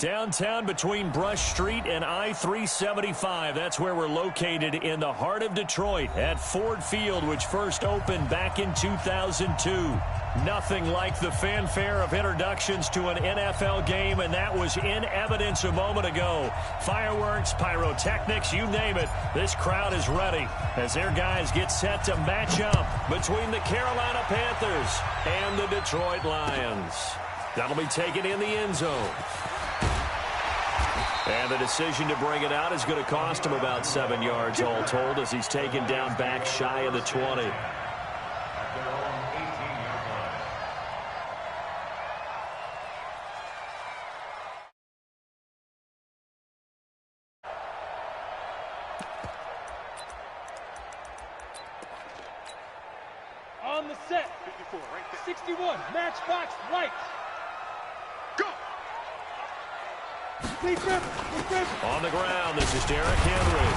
Downtown between Brush Street and I-375. That's where we're located in the heart of Detroit at Ford Field, which first opened back in 2002. Nothing like the fanfare of introductions to an NFL game, and that was in evidence a moment ago. Fireworks, pyrotechnics, you name it. This crowd is ready as their guys get set to match up between the Carolina Panthers and the Detroit Lions. That'll be taken in the end zone. And the decision to bring it out is going to cost him about 7 yards all told as he's taken down back shy of the 20. On the set, 54, right there. 61, matchbox lights. Go! On the ground, this is Derrick Henry.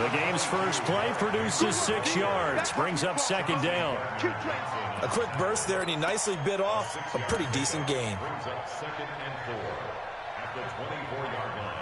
The game's first play produces 6 yards, brings up second down. A quick burst there, and he nicely bit off a pretty decent gain. Brings up 2nd and 4 at the 24-yard line.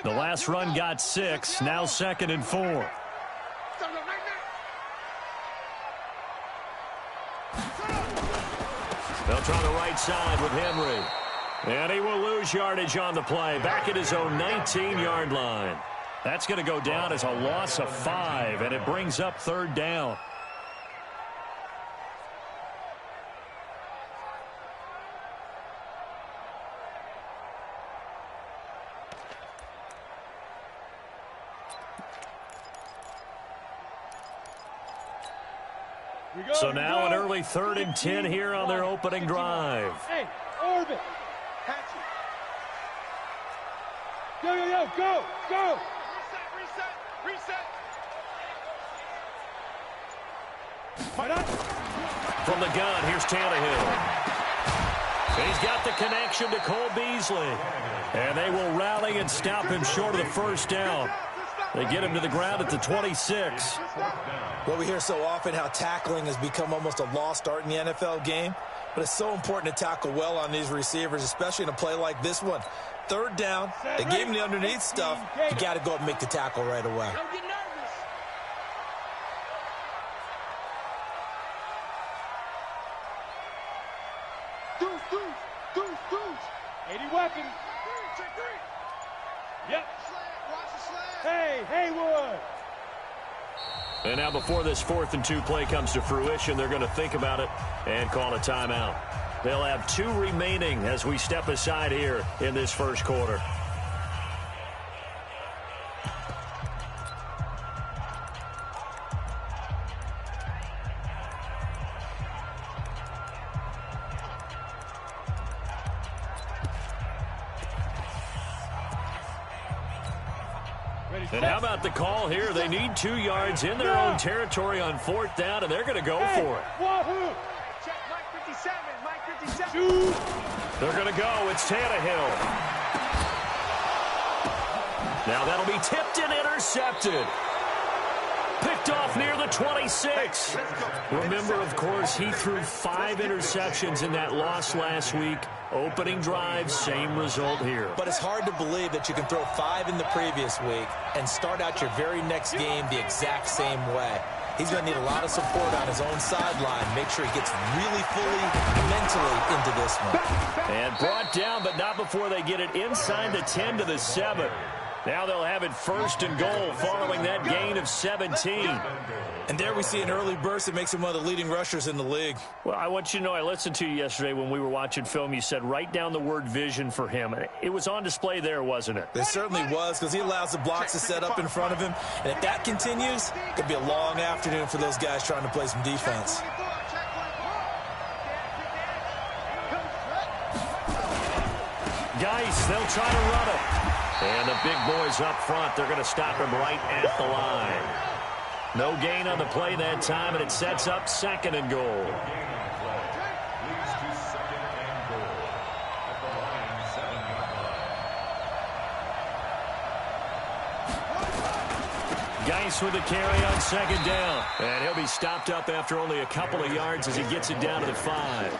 The last run got 6, now 2nd and 4. They'll try the right side with Henry. And he will lose yardage on the play, back at his own 19-yard line. That's going to go down as a loss of 5, and it brings up 3rd down. So now an early 3rd and 10 here on their opening drive. Hey, orbit. Catch it. Yo, go, go. Reset. From the gun, here's Tannehill. He's got the connection to Cole Beasley. And they will rally and stop him short of the first down. They get him to the ground at the 26. Well, we hear so often how tackling has become almost a lost art in the NFL game, but it's so important to tackle well on these receivers, especially in a play like this one. 3rd down, they gave him the underneath stuff. You got to go up and make the tackle right away. Don't get nervous. Deuce. 80 weapons. Check 3. Yep. Hey, Haywood. And now before this 4th and 2 play comes to fruition, they're going to think about it and call a timeout. They'll have 2 remaining as we step aside here in this first quarter. And how about the call here? They need 2 yards in their own territory on 4th down, and they're going to go for it. Wahoo! Check Mike 57. They're going to go. It's Tannehill. Now that'll be tipped and intercepted. Picked off near the 26. Remember, of course, he threw 5 interceptions in that loss last week. Opening drive, same result here. But it's hard to believe that you can throw 5 in the previous week and start out your very next game the exact same way. He's going to need a lot of support on his own sideline. Make sure he gets really fully mentally into this one. And brought down, but not before they get it inside the 10 to the 7. Now they'll have it first and goal following that gain of 17. And there we see an early burst that makes him one of the leading rushers in the league. Well, I want you to know, I listened to you yesterday when we were watching film. You said write down the word vision for him. It was on display there, wasn't it? It certainly was, because he allows the blocks to set up in front of him. And if that continues, it could be a long afternoon for those guys trying to play some defense. Geis, they'll try to run it. And the big boys up front, they're going to stop him right at the line. No gain on the play that time, and it sets up second and goal. Geis with a carry on second down. And he'll be stopped up after only a couple of yards as he gets it down to the 5.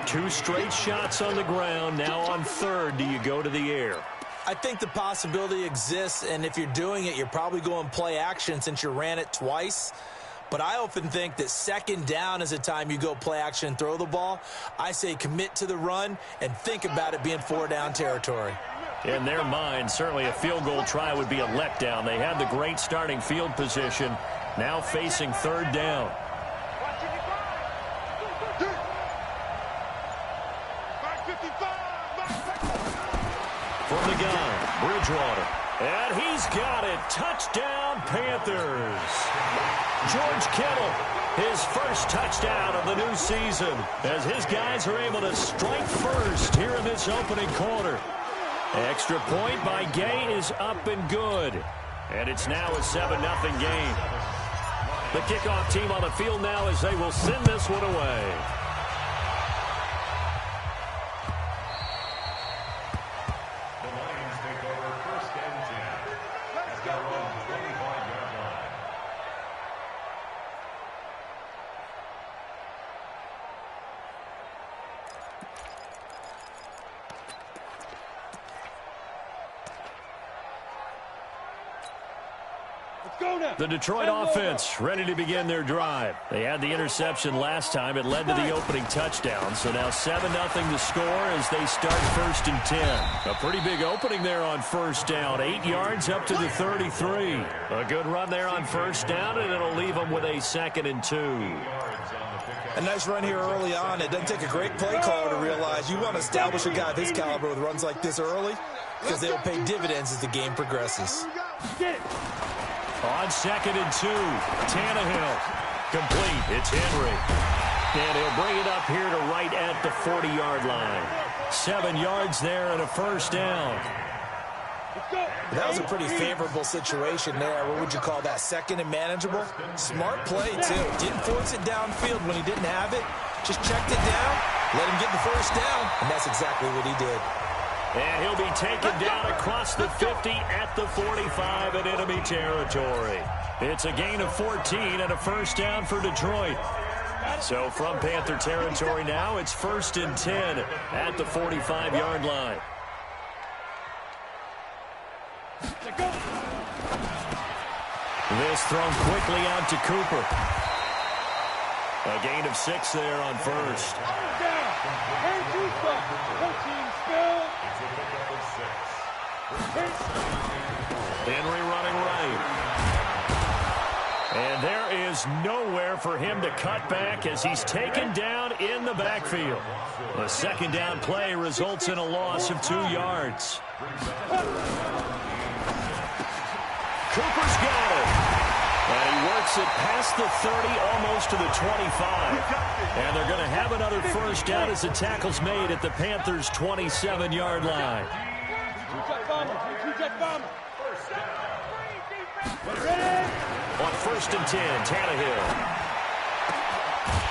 2 straight shots on the ground. Now on third, do you go to the air? I think the possibility exists, and if you're doing it, you're probably going play action since you ran it twice. But I often think that second down is a time you go play action and throw the ball. I say commit to the run and think about it being 4-down territory. In their mind, certainly a field goal try would be a letdown. They had the great starting field position, now facing third down. From the gun, Bridgewater. And he's got it. Touchdown, Panthers. George Kittle, his first touchdown of the new season, as his guys are able to strike first here in this opening quarter. Extra point by Gay is up and good. And it's now a 7-0 game. The kickoff team on the field now as they will send this one away. The Detroit offense ready to begin their drive. They had the interception last time. It led to the opening touchdown. So now 7-0 to score as they start first and 10. A pretty big opening there on first down. 8 yards up to the 33. A good run there on first down, and it'll leave them with a 2nd and 2. A nice run here early on. It doesn't take a great play caller to realize you want to establish a guy of his caliber with runs like this early because they'll pay dividends as the game progresses. On 2nd and 2, Tannehill. Complete. It's Henry. And he'll bring it up here to right at the 40-yard line. 7 yards there and a first down. That was a pretty favorable situation there. What would you call that? Second and manageable? Smart play, too. Didn't force it downfield when he didn't have it. Just checked it down, let him get the first down, and that's exactly what he did. And he'll be taken down across the 50 at the 45 in enemy territory. It's a gain of 14 and a first down for Detroit. So from Panther territory now, it's 1st and 10 at the 45-yard line. This thrown quickly out to Cooper. A gain of 6 there on first. Henry running right. And there is nowhere for him to cut back as he's taken down in the backfield. A second down play results in a loss of 2 yards. Cooper's got it. And he works it past the 30, almost to the 25. And they're going to have another first down as the tackle's made at the Panthers' 27-yard line. On 1st and 10, Tannehill.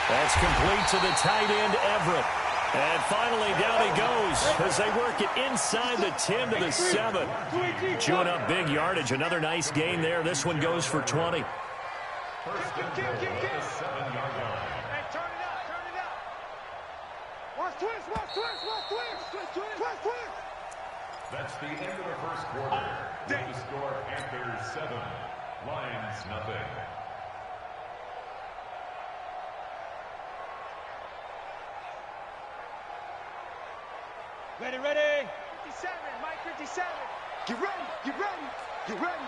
That's complete to the tight end, Everett. And finally, down he goes as they work it inside the 10 to the 7. Chewing up big yardage. Another nice gain there. This one goes for 20. That's the end of the first quarter. With the score, Panthers 7, Lions nothing. Ready, ready. 57, Mike 57. Get ready. Get ready. Get ready.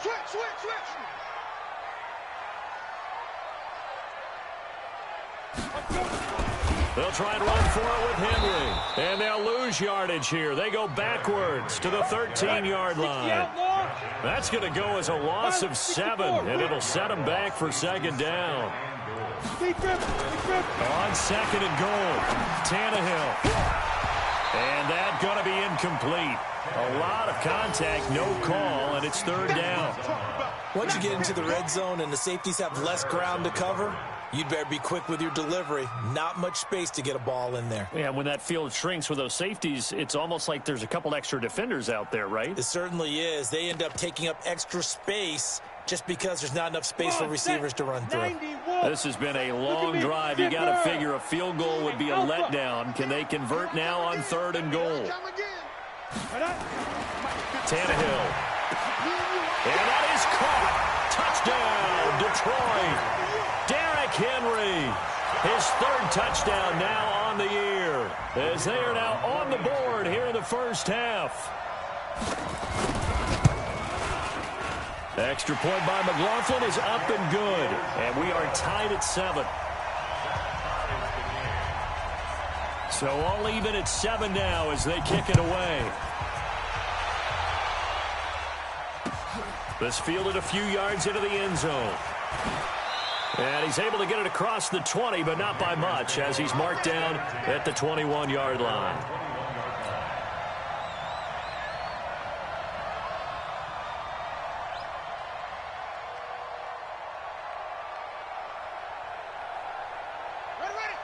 Switch, switch, switch. They'll try and run for it with Henry. And they'll lose yardage here. They go backwards to the 13-yard line. That's going to go as a loss of 7, and it'll set them back for second down. On second and goal, Tannehill. And that's going to be incomplete. A lot of contact, no call, and it's third down. Once you get into the red zone and the safeties have less ground to cover, you'd better be quick with your delivery. Not much space to get a ball in there. Yeah, when that field shrinks with those safeties, it's almost like there's a couple extra defenders out there, right? It certainly is. They end up taking up extra space just because there's not enough space for receivers to run through. This has been a long drive. You got to figure a field goal would be a letdown. Can they convert now on third and goal? Tannehill. And that is caught. Touchdown, Detroit. Derrick Henry. His third touchdown now on the year, as they are now on the board here in the first half. Extra point by McLaughlin is up and good. And we are tied at 7. So all even at 7 now as they kick it away. This fielded a few yards into the end zone. And he's able to get it across the 20, but not by much, as he's marked down at the 21-yard line.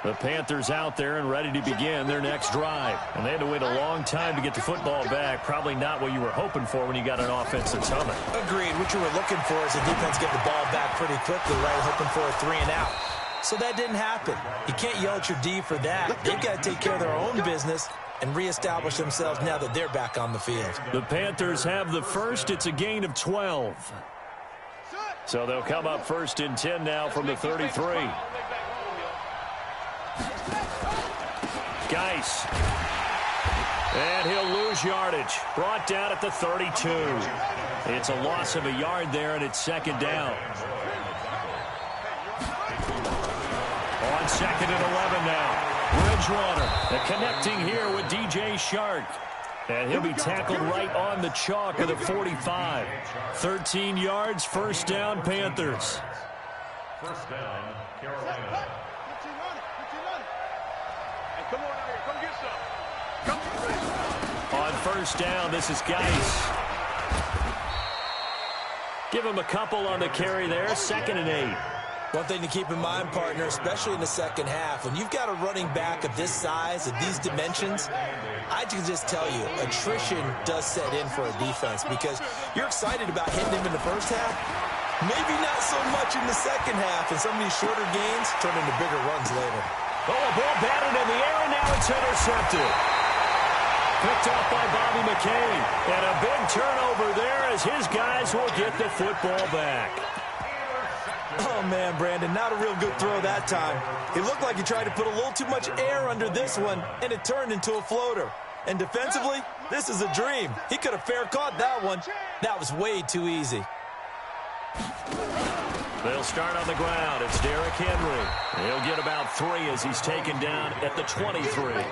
The Panthers out there and ready to begin their next drive. And they had to wait a long time to get the football back. Probably not what you were hoping for when you got an offense that's humming. Agreed. What you were looking for is the defense get the ball back pretty quickly, right? Hoping for a 3 and out. So that didn't happen. You can't yell at your D for that. They've got to take care of their own business and reestablish themselves now that they're back on the field. The Panthers have the first. It's a gain of 12. So they'll come up first and 10 now from the 33. Geis. And he'll lose yardage. Brought down at the 32. It's a loss of a yard there, and it's second down. On second and 11 now. Bridgewater connecting here with DJ Shark. And he'll be tackled right on the chalk of the 45. 13 yards, first down, Panthers. First down, Carolina. Come on out here. Come get some. On first down, this is Geis. Give him a couple on the carry there. Second and 8. One thing to keep in mind, partner, especially in the second half, when you've got a running back of this size, of these dimensions, I can just tell you, attrition does set in for a defense because you're excited about hitting him in the first half. Maybe not so much in the second half, and some of these shorter gains turn into bigger runs later. Oh, a ball batted in the air, and now it's intercepted. Picked off by Bobby McCain. And a big turnover there as his guys will get the football back. Oh, man, Brandon, not a real good throw that time. It looked like he tried to put a little too much air under this one, and it turned into a floater. And defensively, this is a dream. He could have fair caught that one. That was way too easy. They'll start on the ground. It's Derrick Henry. He'll get about 3 as he's taken down at the 23.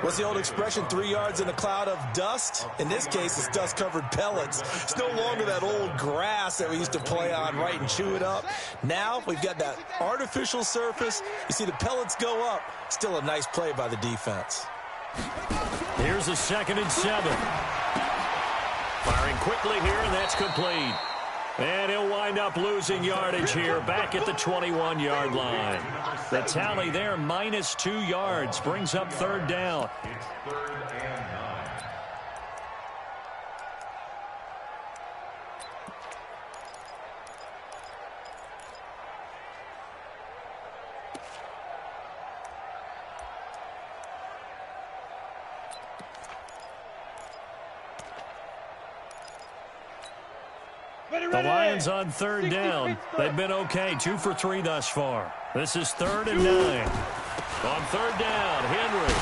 What's the old expression, 3 yards in a cloud of dust? In this case, it's dust-covered pellets. It's no longer that old grass that we used to play on, right, and chew it up. Now we've got that artificial surface. You see the pellets go up. Still a nice play by the defense. Here's a 2nd and 7. Firing quickly here, and that's complete. And he'll wind up losing yardage here back at the 21-yard line. The tally there, minus 2 yards, brings up third down. It's third and 9. The Lions on third down. They've been okay, 2 for 3 thus far. This is 3rd and 9. On third down, Henry.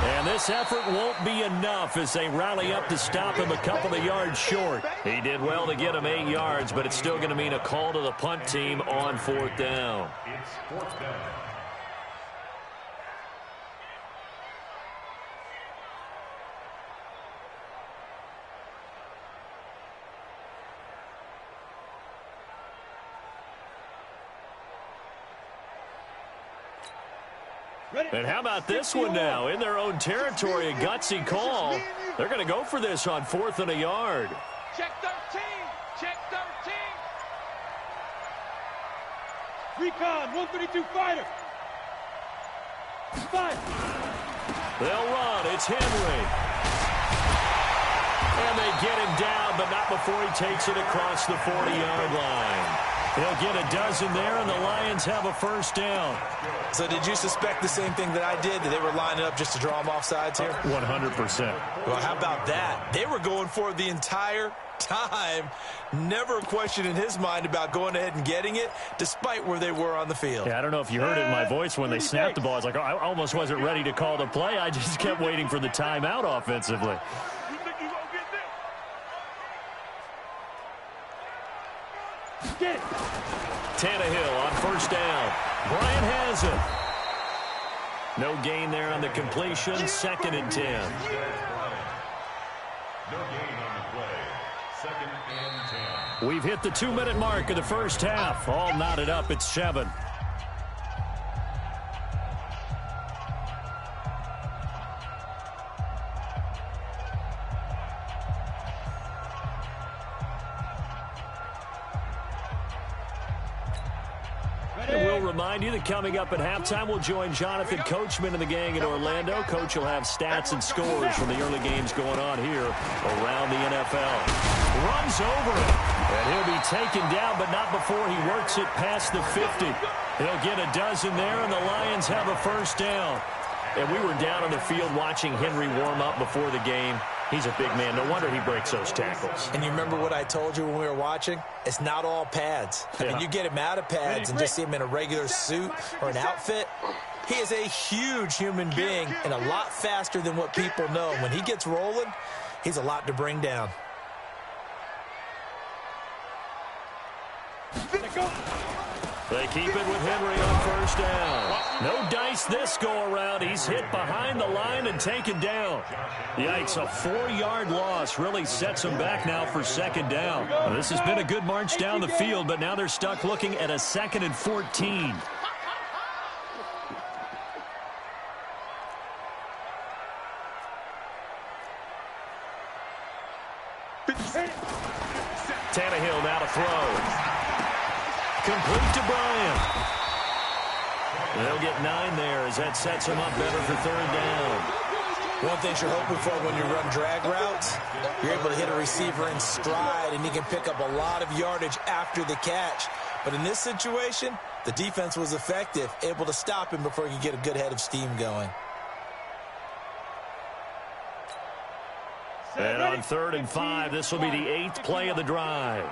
And this effort won't be enough as they rally up to stop him a couple of yards short. He did well to get him 8 yards, but it's still going to mean a call to the punt team on 4th down. It's 4th down. And how about this one now? In their own territory, a gutsy call. They're going to go for this on 4th and a yard. Check 13. Check 13. Recon, 132 fighter. 5. They'll run. It's Henry. And they get him down, but not before he takes it across the 40-yard line. He'll get a dozen there, and the Lions have a 1st down. So did you suspect the same thing that I did, that they were lining up just to draw them off sides here? 100%. Well, how about that? They were going for it the entire time. Never a question in his mind about going ahead and getting it, despite where they were on the field. Yeah, I don't know if you heard it in my voice when they snapped the ball. I was like, oh, I almost wasn't ready to call the play. I just kept waiting for the timeout offensively. Tannehill on 1st down. Bryant has it. No gain there on the completion. 2nd and 10. No gain on the play. 2nd and 10. We've hit the 2-minute mark of the 1st half. All knotted up at 7. And we'll remind you that coming up at halftime, we'll join Jonathan Coachman and the gang in Orlando. Coach will have stats and scores from the early games going on here around the NFL. Runs over it, and he'll be taken down, but not before he works it past the 50. He'll get a dozen there, and the Lions have a 1st down. And we were down on the field watching Henry warm up before the game. He's a big man. No wonder he breaks those tackles. And you remember what I told you when we were watching? It's not all pads. I mean, you get him out of pads and just see him in a regular suit or an outfit. He is a huge human being and a lot faster than what people know. When he gets rolling, he's a lot to bring down. They keep it with Henry on 1st down. No dice this go-around. He's hit behind the line and taken down. Yikes, a 4-yard loss really sets him back now for 2nd down. Well, this has been a good march down the field, but now they're stuck looking at a 2nd and 14. Tannehill now to throw. Complete to Bryant. They'll get 9 there as that sets them up better for 3rd down. One thing you're hoping for when you run drag routes, you're able to hit a receiver in stride, and he can pick up a lot of yardage after the catch. But in this situation, the defense was effective, able to stop him before he could get a good head of steam going. And on 3rd and 5, this will be the 8th play of the drive.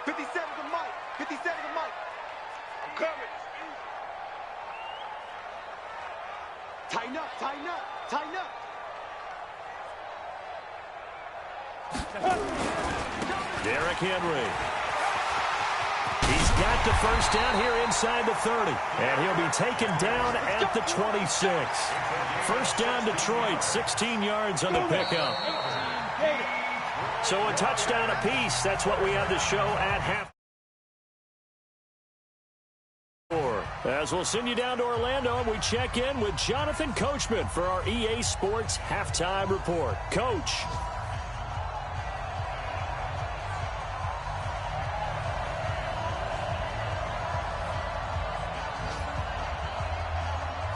57 to Mike. 57 to Mike. I'm coming. Tighten up, tighten up, tighten up. Derrick Henry. He's got the 1st down here inside the 30. And he'll be taken down at the 26. 1st down Detroit, 16 yards on the pickup. So a touchdown apiece. That's what we have to show at half. As we'll send you down to Orlando, and we check in with Jonathan Coachman for our EA Sports Halftime Report. Coach.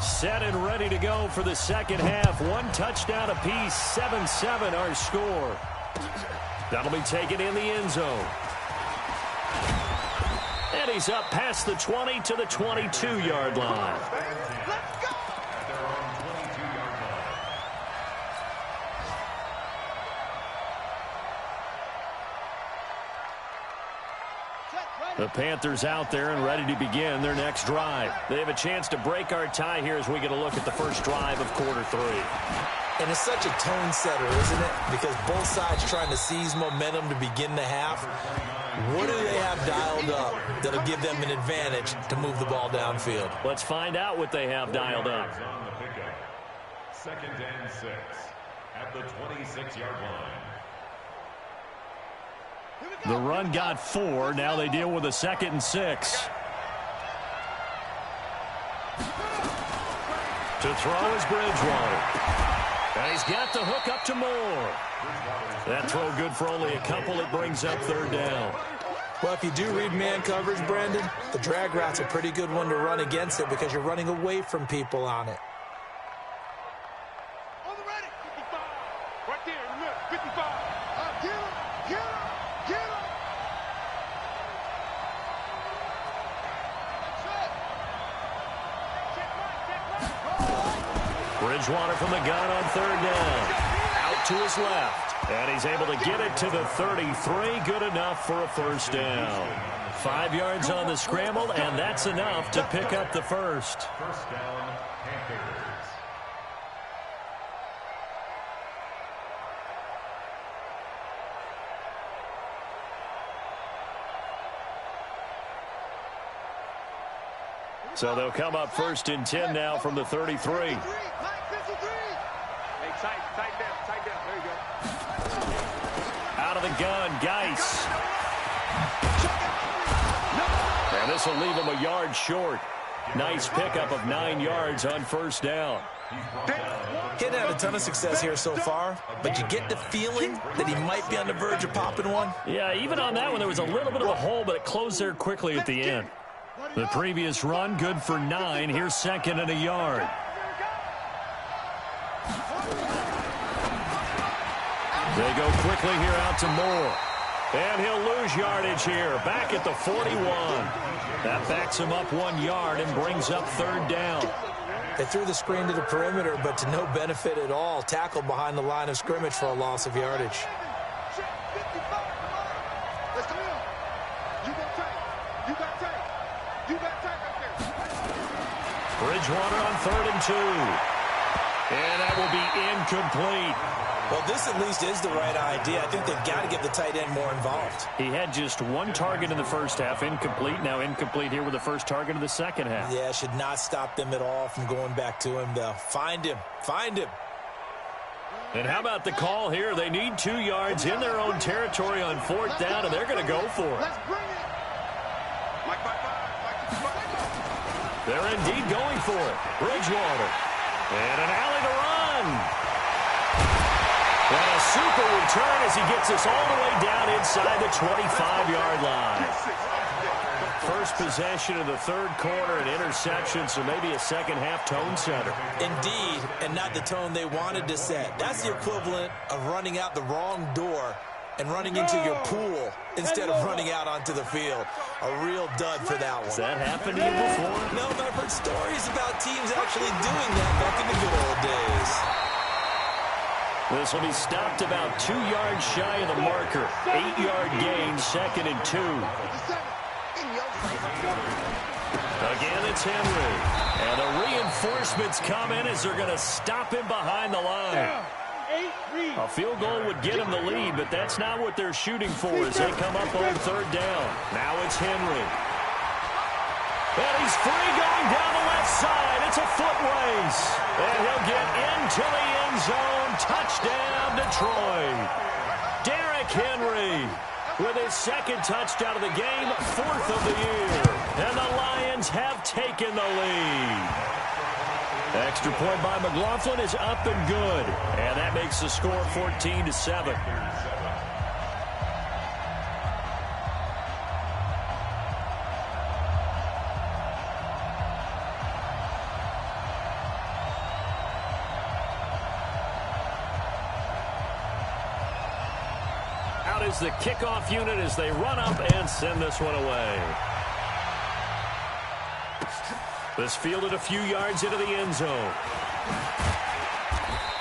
Set and ready to go for the 2nd half. 1 touchdown apiece, 7-7 our score. That'll be taken in the end zone. And he's up past the 20 to the 22-yard line. Let's go! The Panthers out there and ready to begin their next drive. They have a chance to break our tie here as we get a look at the first drive of quarter 3. And it's such a tone setter, isn't it? Because both sides trying to seize momentum to begin the half. What do they have dialed up that'll give them an advantage to move the ball downfield? Let's find out what they have dialed up. On the pickup. 2nd and 6 at the 26-yard line. The run got 4. Now they deal with a 2nd and 6. To throw is Bridgewater. And he's got the hook up to Moore. That throw good for only a couple. It brings up 3rd down. Well, if you do read man coverage, Brandon, the drag route's a pretty good one to run against it because you're running away from people on it. On the ready. 55. Right there in the middle. 55. Get him. Get him. Get him. Bridgewater from the gun on 3rd down. Out to his left. And he's able to get it to the 33. Good enough for a 1st down. 5 yards on the scramble, and that's enough to pick up the first. 1st down, Panthers. So they'll come up 1st and 10 now from the 33. Hey, tight down. There you go. Out of the gun, Geis. And this will leave him a yard short. Nice pickup of 9 yards on 1st down. He hadn't had a ton of success here so far, but you get the feeling that he might be on the verge of popping one. Yeah, even on that one, there was a little bit of a hole, but it closed there quickly at the end. The previous run, good for 9. Here's 2nd and a yard. They go quickly here out to Moore. And he'll lose yardage here. Back at the 41. That backs him up 1 yard and brings up 3rd down. They threw the screen to the perimeter, but to no benefit at all. Tackled behind the line of scrimmage for a loss of yardage. Bridgewater on 3rd and 2. And that will be incomplete. Well, this at least is the right idea. I think they've got to get the tight end more involved. He had just 1 target in the first half, incomplete. Now incomplete here with the first target of the second half. Yeah, should not stop them at all from going back to him, though. Find him. Find him. And how about the call here? They need 2 yards in their own territory on 4th down, and they're going to go for it. They're indeed going for it. Bridgewater. And an alley to run. And a super return as he gets us all the way down inside the 25-yard line. First possession of the 3rd quarter, an interception, so maybe a second-half tone setter. Indeed, and not the tone they wanted to set. That's the equivalent of running out the wrong door and running into your pool instead of running out onto the field. A real dud for that one. Has that happened to you before? No, but I've heard stories about teams actually doing that back in the good old days. This will be stopped about 2 yards shy of the marker. 8-yard gain, 2nd and 2. Again, it's Henry. And the reinforcements come in as they're going to stop him behind the line. A field goal would get him the lead, but that's not what they're shooting for as they come up on 3rd down. Now it's Henry. And he's free going down the left side. It's a foot race. And he'll get into the end zone. Touchdown, Detroit. Derrick Henry with his 2nd touchdown of the game, 4th of the year. And the Lions have taken the lead. Extra point by McLaughlin is up and good. And that makes the score 14-7. Out is the kickoff unit as they run up and send this one away. This fielded a few yards into the end zone.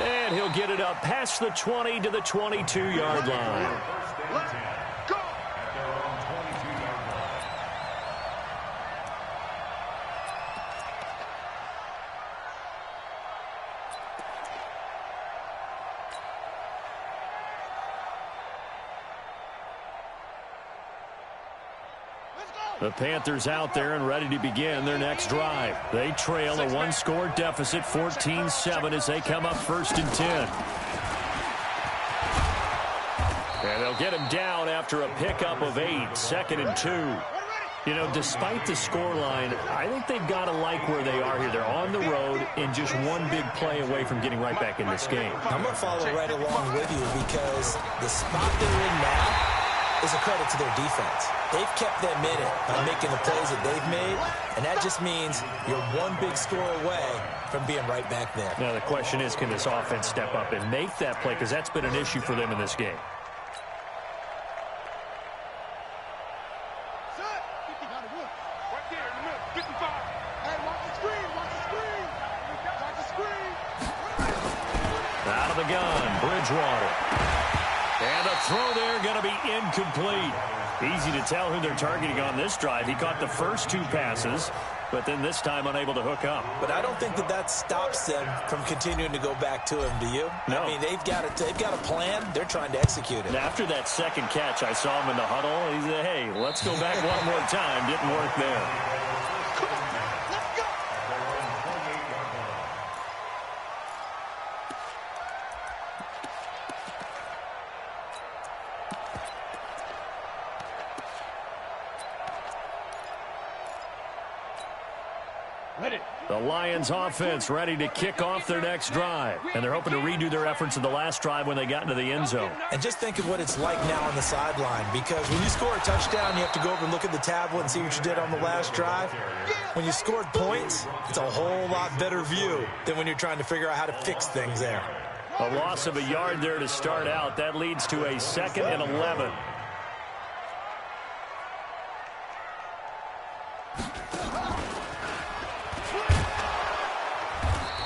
And he'll get it up past the 20 to the 22-yard line. The Panthers out there and ready to begin their next drive. They trail a one-score deficit, 14-7, as they come up 1st and 10. And they'll get him down after a pickup of 8, 2nd and 2. You know, despite the scoreline, I think they've got to like where they are here. They're on the road and just one big play away from getting right back in this game. I'm going to follow right along with you because the spot they're in now is a credit to their defense. They've kept them in it by making the plays that they've made, and that just means you're one big score away from being right back there. Now, the question is, can this offense step up and make that play? Because that's been an issue for them in this game. Out of the gun, Bridgewater. And the throw there going to be incomplete. Easy to tell who they're targeting on this drive. He caught the first 2 passes, but then this time unable to hook up. But I don't think that stops them from continuing to go back to him, do you? No. I mean, they've got a plan. They're trying to execute it. And after that second catch, I saw him in the huddle. He said, hey, let's go back one more time. Didn't work there. The Lions offense ready to kick off their next drive. And they're hoping to redo their efforts in the last drive when they got into the end zone. And just think of what it's like now on the sideline, because when you score a touchdown, you have to go over and look at the tablet and see what you did on the last drive. When you scored points, it's a whole lot better view than when you're trying to figure out how to fix things there. A loss of a yard there to start out. That leads to a 2nd and 11.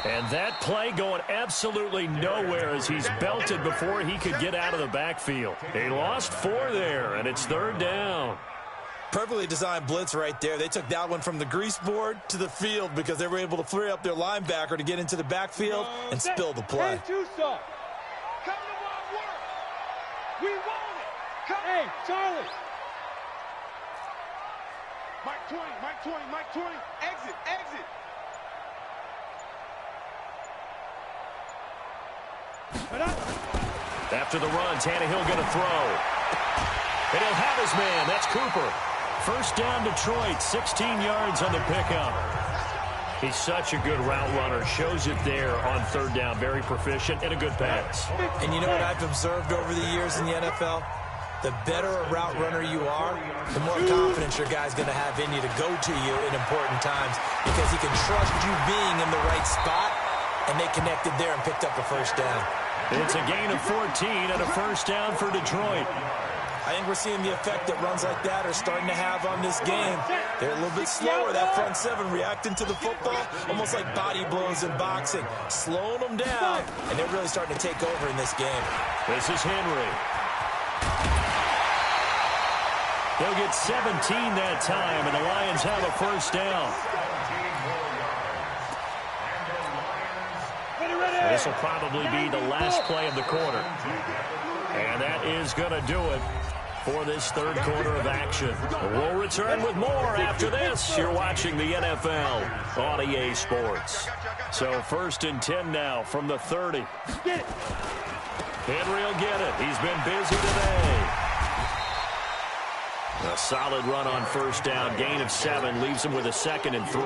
And that play going absolutely nowhere as he's belted before he could get out of the backfield. They lost 4 there, and it's 3rd down. Perfectly designed blitz right there. They took that one from the grease board to the field because they were able to free up their linebacker to get into the backfield and spill the play. Hey, Charlie. Mike 20, exit. After the run, Tannehill going to throw. And he'll have his man. That's Cooper. 1st down, Detroit. 16 yards on the pickup. He's such a good route runner. Shows it there on 3rd down. Very proficient and a good pass. And you know what I've observed over the years in the NFL? The better a route runner you are, the more confidence your guy's going to have in you to go to you in important times because he can trust you being in the right spot, and they connected there and picked up a 1st down. It's a gain of 14 and a 1st down for Detroit. I think we're seeing the effect that runs like that are starting to have on this game. They're a little bit slower, that front 7, reacting to the football, almost like body blows in boxing, slowing them down, and they're really starting to take over in this game. This is Henry. They'll get 17 that time, and the Lions have a 1st down. This will probably be the last play of the quarter. And that is going to do it for this 3rd quarter of action. We'll return with more after this. You're watching the NFL on EA Sports. So 1st and 10 now from the 30. Henry will get it. He's been busy today. A solid run on 1st down. Gain of 7 leaves him with a 2nd and 3.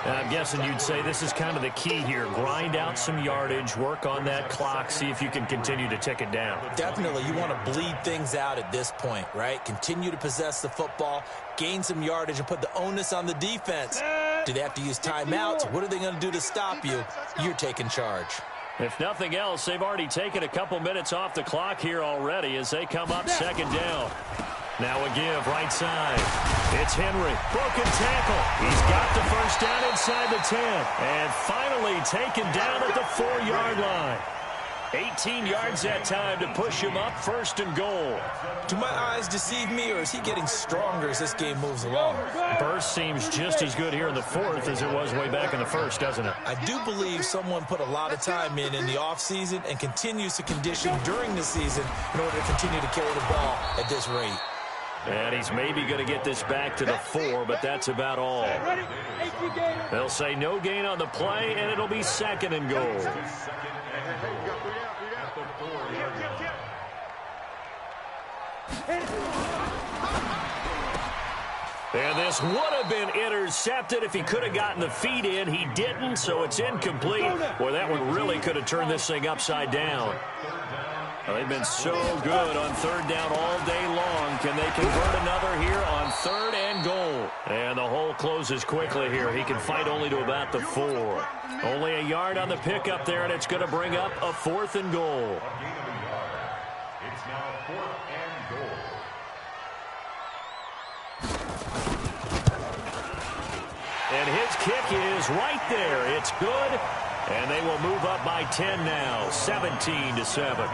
And I'm guessing you'd say this is kind of the key here. Grind out some yardage, work on that clock, see if you can continue to tick it down. Definitely. You want to bleed things out at this point, right? Continue to possess the football, gain some yardage, and put the onus on the defense. Do they have to use timeouts? What are they going to do to stop you? You're taking charge. If nothing else, they've already taken a couple minutes off the clock here already as they come up 2nd down. Now a give, right side. It's Henry. Broken tackle. He's got the 1st down inside the 10. And finally taken down at the 4-yard line. 18 yards that time to push him up 1st and goal. Do my eyes deceive me, or is he getting stronger as this game moves along? Burst seems just as good here in the 4th as it was way back in the 1st, doesn't it? I do believe someone put a lot of time in the offseason and continues to condition during the season in order to continue to carry the ball at this rate. And he's maybe going to get this back to the 4, but that's about all. They'll say no gain on the play, and it'll be 2nd and goal. And this would have been intercepted if he could have gotten the feet in. He didn't, so it's incomplete. Boy, that one really could have turned this thing upside down. Well, they've been so good on 3rd down all day long. Can they convert another here on 3rd and goal? And the hole closes quickly here. He can fight only to about the 4. Only a yard on the pickup there, and it's going to bring up a 4th and goal. It's now 4th and goal. And his kick is right there. It's good. And they will move up by 10 now, 17-7.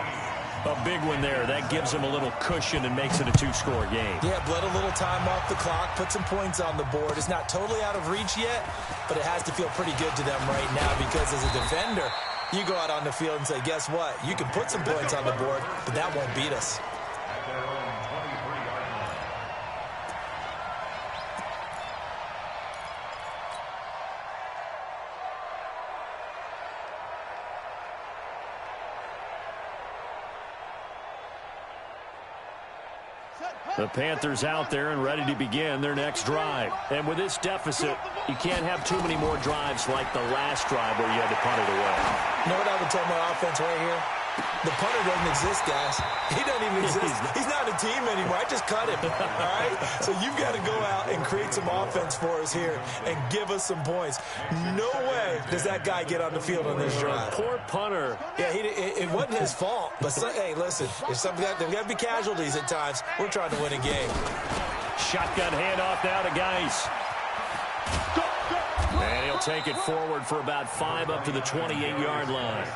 A big one there. That gives them a little cushion and makes it a 2-score game. Yeah, bled a little time off the clock, put some points on the board. It's not totally out of reach yet, but it has to feel pretty good to them right now because as a defender, you go out on the field and say, guess what? You can put some points on the board, but that won't beat us. At their own 23-yard line. The Panthers out there and ready to begin their next drive. And with this deficit, you can't have too many more drives like the last drive where you had to punt it away. You know what I would tell my offense right here? The punter doesn't exist, guys. He doesn't even exist. He's not a team anymore. I just cut him, all right? So you've got to go out and create some offense for us here and give us some points. No way does that guy get on the field on this drive. Poor punter. Yeah, it wasn't his fault. But, hey, listen, if there's got to be casualties at times. We're trying to win a game. Shotgun handoff now to Geis. And he'll take it forward for about 5 up to the 28-yard line.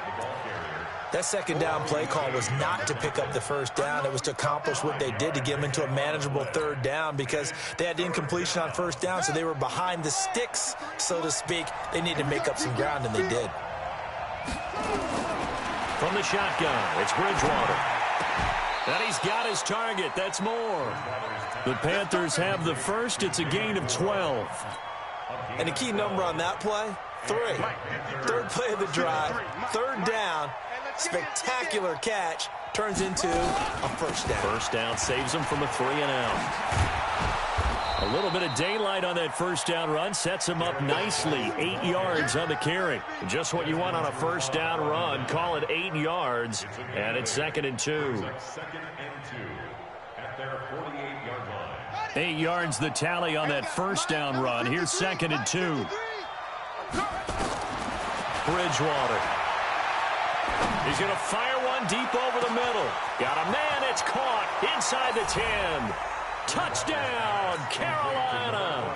That 2nd down play call was not to pick up the 1st down. It was to accomplish what they did to get them into a manageable 3rd down because they had incompletion on 1st down, so they were behind the sticks, so to speak. They needed to make up some ground, and they did. From the shotgun, it's Bridgewater. And he's got his target. That's more. The Panthers have the first. It's a gain of 12. And the key number on that play, 3. 3rd play of the drive, 3rd down. Spectacular catch turns into a 1st down. 1st down saves them from a 3-and-out. A little bit of daylight on that 1st down run sets him up nicely. 8 yards on the carry. Just what you want on a 1st down run. Call it 8 yards, and it's 2nd and 2. 2nd and 2 at their 48-yard line. 8 yards the tally on that 1st down run. Here's 2nd and 2. Bridgewater. He's going to fire one deep over the middle. Got a man. It's caught inside the 10. Touchdown, Carolina.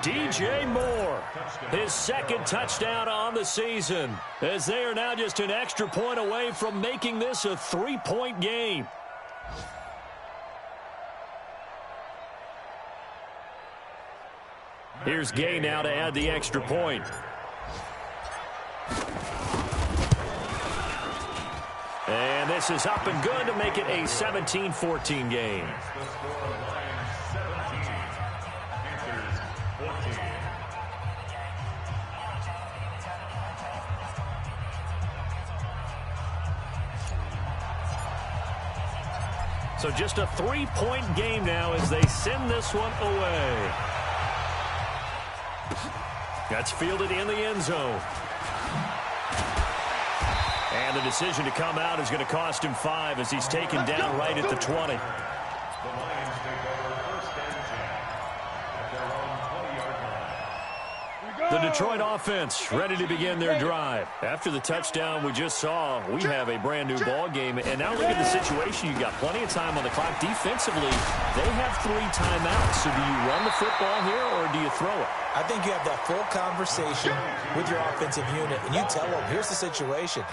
DJ Moore, his 2nd touchdown on the season, as they are now just an extra point away from making this a 3-point game. Here's Gay now to add the extra point. And this is up and good to make it a 17-14 game. So just a 3-point game now as they send this one away. That's fielded in the end zone. And the decision to come out is going to cost him 5 as he's taken down right at the 20. The Lions take over 1st and 10 at their own 20-yard line. The Detroit offense ready to begin their drive. After the touchdown we just saw, we have a brand new ball game. And now look at the situation. You've got plenty of time on the clock. Defensively, they have 3 timeouts. So do you run the football here or do you throw it? I think you have that full conversation with your offensive unit, and you tell them, here's the situation.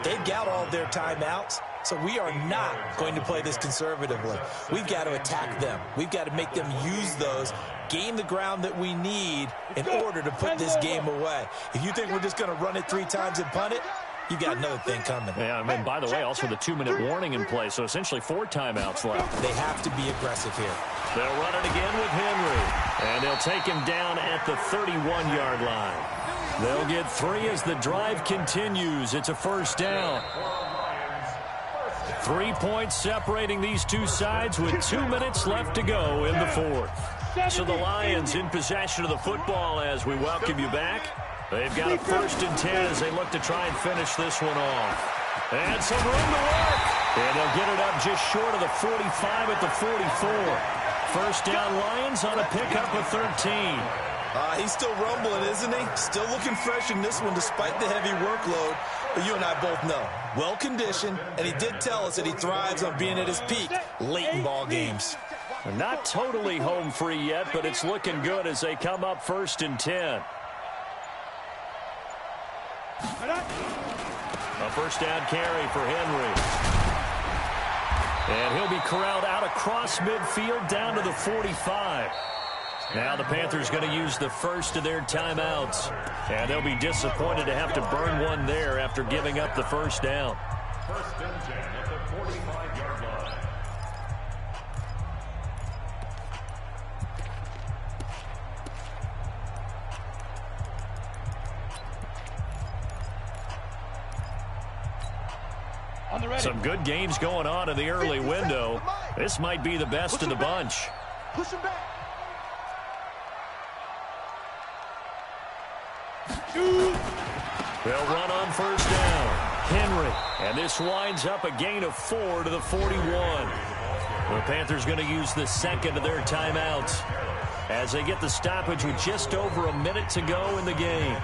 They've got all their timeouts, so we are not going to play this conservatively. We've got to attack them. We've got to make them use those, gain the ground that we need in order to put this game away. If you think we're just going to run it 3 times and punt it, you've got another thing coming. Yeah, I mean, by the way, also the 2-minute warning in play, so essentially 4 timeouts left. They have to be aggressive here. They'll run it again with Henry. And they'll take him down at the 31-yard line. They'll get 3 as the drive continues. It's a first down. 3 points separating these two sides with 2 minutes left to go in the fourth. So the Lions in possession of the football as we welcome you back. They've got a 1st and 10 as they look to try and finish this one off. And some room to work. And they'll get it up just short of the 45 at the 44. First down Lions on a pickup of 13. He's still rumbling, isn't he? Still looking fresh in this one despite the heavy workload. But you and I both know, well-conditioned, and he did tell us that he thrives on being at his peak late in ball games. Not totally home free yet, but it's looking good as they come up 1st and 10. A first down carry for Henry. And he'll be corralled out across midfield down to the 45. Now the Panthers going to use the first of their timeouts. And they'll be disappointed to have to burn one there after giving up the first down. 1st and 10 at the 45-yard line. Some good games going on in the early window. This might be the best of the bunch. Push him back. They'll run on first down. Henry. And this winds up a gain of 4 to the 41. The Panthers going to use the second of their timeouts as they get the stoppage with just over a minute to go in the game.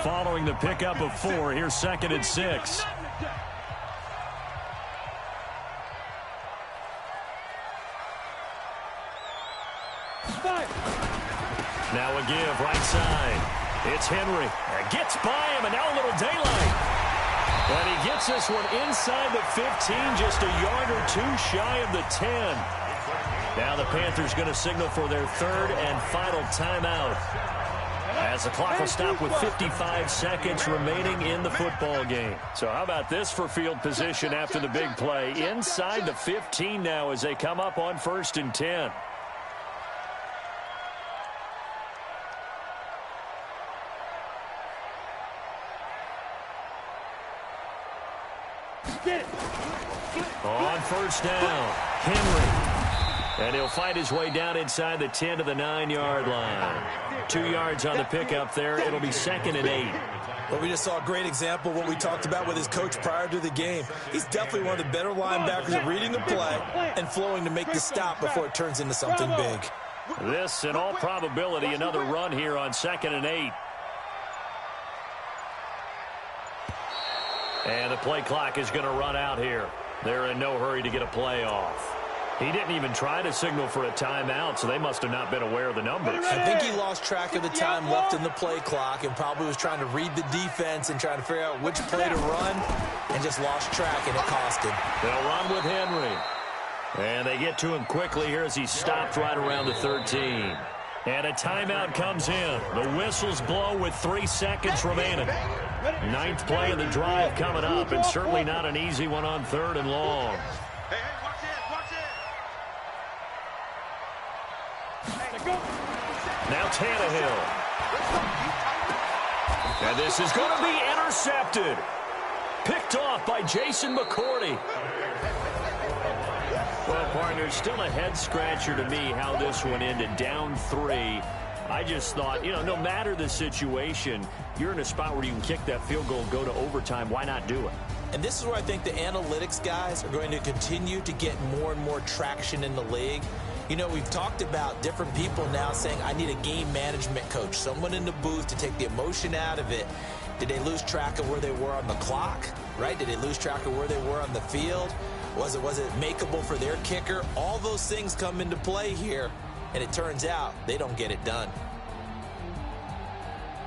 Following the pickup of 4, here's 2nd and 6. Now a give right side. It's Henry. Gets by him, and now a little daylight. And he gets this one inside the 15, just a yard or 2 shy of the 10. Now the Panthers going to signal for their 3rd and final timeout, as the clock will stop with 55 seconds remaining in the football game. So how about this for field position after the big play? Inside the 15 now as they come up on 1st and 10. On first down, Henry. And he'll fight his way down inside the 10 to the 9-yard line. 2 yards on the pickup there. It'll be 2nd and 8. Well, we just saw a great example of what we talked about with his coach prior to the game. He's definitely one of the better linebackers at reading the play and flowing to make the stop before it turns into something big. This, in all probability, another run here on 2nd and 8. And the play clock is going to run out here. They're in no hurry to get a play off. He didn't even try to signal for a timeout, so they must have not been aware of the numbers. I think he lost track of the time left in the play clock and probably was trying to read the defense and trying to figure out which play to run and just lost track, and it cost him. They'll run with Henry. And they get to him quickly here as he stopped right around the 13. And a timeout comes in. The whistles blow with 3 seconds remaining. 9th play of the drive coming up, and certainly not an easy one on 3rd and long. Hey, watch it, watch it. Now Tannehill. And this is going to be intercepted. Picked off by Jason McCourty. Well, partner, still a head-scratcher to me how this one ended. Down 3. I just thought, no matter the situation, you're in a spot where you can kick that field goal, go to overtime. Why not do it? And this is where I think the analytics guys are going to continue to get more and more traction in the league. We've talked about different people now saying, I need a game management coach, someone in the booth to take the emotion out of it. Did they lose track of where they were on the clock, right? Did they lose track of where they were on the field? Was it makeable for their kicker? All those things come into play here, and it turns out they don't get it done.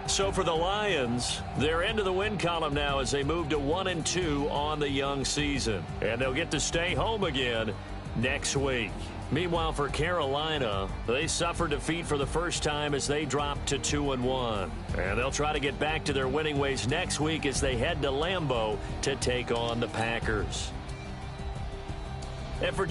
So for the Lions, they're into the win column now as they move to 1-2 on the young season. And they'll get to stay home again next week. Meanwhile, for Carolina, they suffered defeat for the first time as they dropped to 2-1. And they'll try to get back to their winning ways next week as they head to Lambeau to take on the Packers. And for